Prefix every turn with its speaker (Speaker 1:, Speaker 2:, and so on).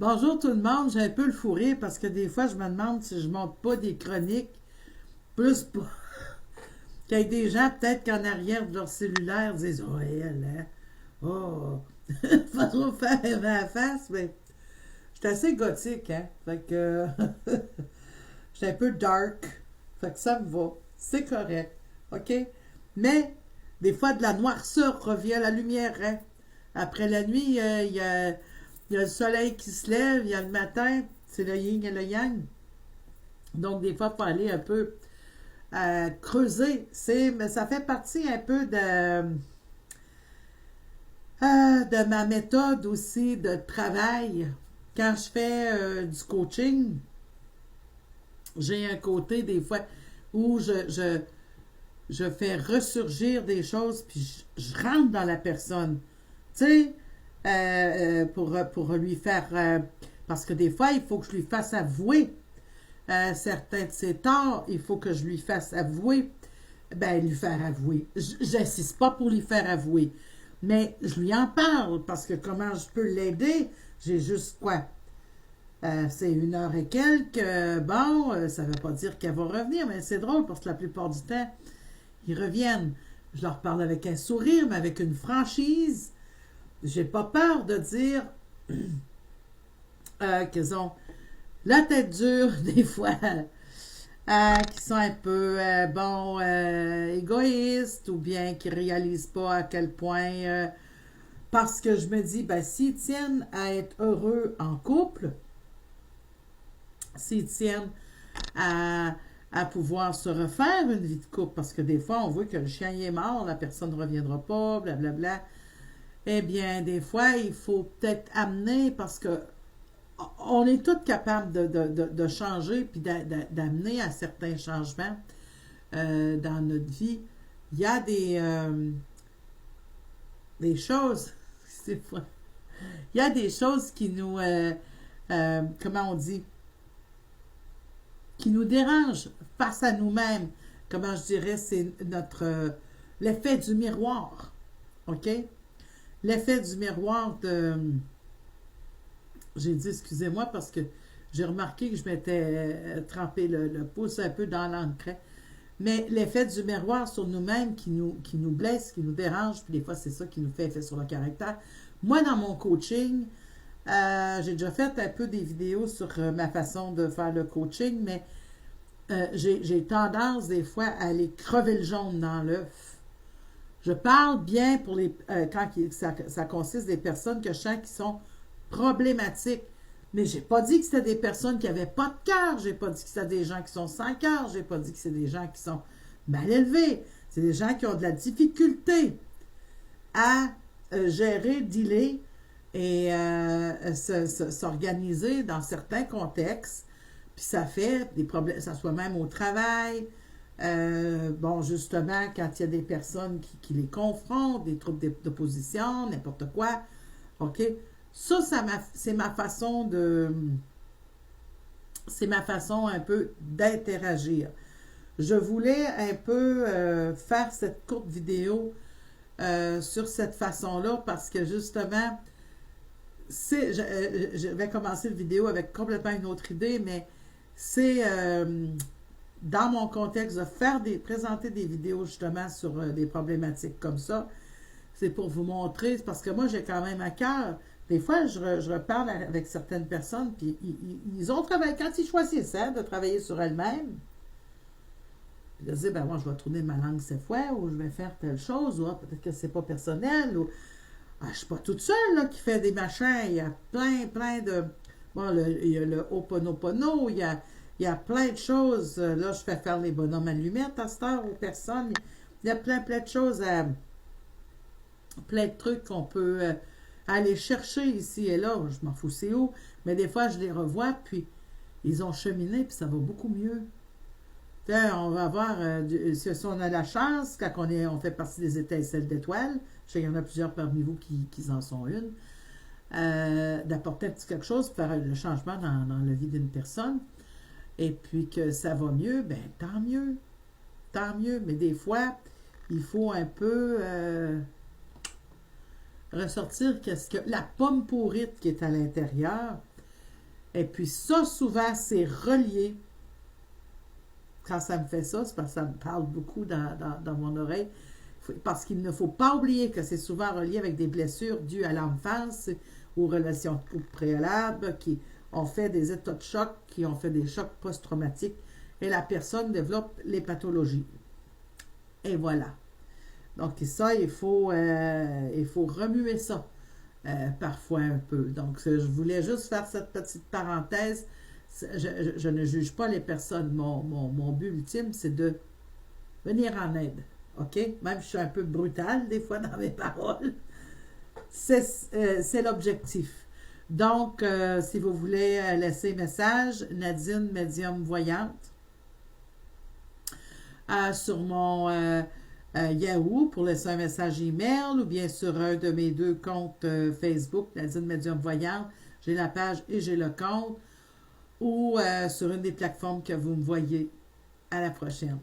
Speaker 1: Bonjour tout le monde, j'ai un peu le fou rire parce que des fois je me demande si je monte pas des chroniques plus pour qu'il y ait des gens peut-être qu'en arrière de leur cellulaire disent oh elle hein? Oh pas trop faire ma face mais j'étais assez gothique hein fait que j'étais un peu dark fait que ça me va c'est correct ok mais des fois de la noirceur revient à la lumière hein? Après la nuit il y a le soleil qui se lève, il y a le matin, c'est le yin et le yang. Donc, des fois, il faut aller un peu creuser. Mais ça fait partie un peu de ma méthode aussi de travail. Quand je fais du coaching, j'ai un côté des fois où je fais ressurgir des choses, puis je rentre dans la personne. Tu sais, pour lui faire... parce que des fois, il faut que je lui fasse avouer certains de ses torts. Il faut que je lui fasse avouer. Ben, lui faire avouer. J'insiste pas pour lui faire avouer. Mais je lui en parle, parce que comment je peux l'aider? J'ai juste quoi? C'est 1 heure et quelques. Bon, ça veut pas dire qu'elle va revenir, mais c'est drôle, parce que la plupart du temps, ils reviennent. Je leur parle avec un sourire, mais avec une franchise. J'ai pas peur de dire qu'ils ont la tête dure des fois, qui sont un peu égoïstes ou bien qui réalisent pas à quel point parce que je me dis ben s'ils tiennent à être heureux en couple, s'ils tiennent à pouvoir se refaire une vie de couple parce que des fois on voit que le chien est mort, la personne ne reviendra pas, blablabla. Eh bien, des fois, il faut peut-être amener parce que on est tous capables de changer puis d'amener à certains changements dans notre vie. Il y a des choses, c'est fois, il y a des choses qui nous, comment on dit, qui nous dérangent face à nous-mêmes. Comment je dirais, c'est l'effet du miroir. OK? L'effet du miroir de... J'ai dit, excusez-moi, parce que j'ai remarqué que je m'étais trempé le pouce un peu dans l'encre. Mais l'effet du miroir sur nous-mêmes qui nous blesse, qui nous dérange, puis des fois, c'est ça qui nous fait effet sur le caractère. Moi, dans mon coaching, j'ai déjà fait un peu des vidéos sur ma façon de faire le coaching, mais j'ai tendance, des fois, à aller crever le jaune dans l'œuf. Je parle bien pour quand ça consiste des personnes que je sens qui sont problématiques. Mais j'ai pas dit que c'était des personnes qui n'avaient pas de cœur. J'ai pas dit que c'était des gens qui sont sans cœur. J'ai pas dit que c'est des gens qui sont mal élevés. C'est des gens qui ont de la difficulté à gérer, dealer et s'organiser dans certains contextes. Puis ça fait des problèmes, ça soit même au travail. Bon, justement, quand il y a des personnes qui les confrontent, des troubles d'opposition, n'importe quoi, OK? Ça, c'est ma façon c'est ma façon un peu d'interagir. Je voulais un peu faire cette courte vidéo sur cette façon-là parce que justement, je vais commencer la vidéo avec complètement une autre idée, mais c'est dans mon contexte de présenter des vidéos justement sur des problématiques comme ça. C'est pour vous montrer, parce que moi j'ai quand même à cœur. Des fois, je reparle avec certaines personnes, puis ils ont travaillé, quand ils choisissent de travailler sur elles-mêmes, de dire, ben moi, je vais tourner ma langue cette fois, ou je vais faire telle chose, ou peut-être que c'est pas personnel, ou je ne suis pas toute seule qui fait des machins. Il y a plein de... Bon, il y a le Ho'oponopono, il y a plein de choses. Là, je fais faire les bonhommes allumettes à cette heure aux personnes. Il y a plein de choses, plein de trucs qu'on peut aller chercher ici et là. Je m'en fous c'est où. Mais des fois, je les revois, puis ils ont cheminé, puis ça va beaucoup mieux. On va avoir, si on a la chance, quand on fait partie des étincelles d'étoiles, je sais qu'il y en a plusieurs parmi vous qui en sont une, d'apporter un petit quelque chose pour faire le changement dans la vie d'une personne, et puis que ça va mieux, ben tant mieux. Tant mieux. Mais des fois, il faut un peu ressortir la pomme pourrite qui est à l'intérieur, Et puis ça, souvent, c'est relié. Quand ça me fait ça, c'est parce que ça me parle beaucoup dans mon oreille. Parce qu'il ne faut pas oublier que c'est souvent relié avec des blessures dues à l'enfance, aux relations de couple préalables, qui ont fait des états de choc, qui ont fait des chocs post-traumatiques, et la personne développe les pathologies. Et voilà. Donc ça, il faut remuer ça parfois un peu. Donc, je voulais juste faire cette petite parenthèse. Je ne juge pas les personnes. Mon but ultime, c'est de venir en aide. OK? Même si je suis un peu brutale des fois dans mes paroles. C'est l'objectif. Donc, si vous voulez laisser message, Nadine, médium voyante, sur mon Yahoo pour laisser un message email ou bien sur un de mes deux comptes Facebook, Nadine Médium Voyante. J'ai la page et j'ai le compte ou sur une des plateformes que vous me voyez. À la prochaine.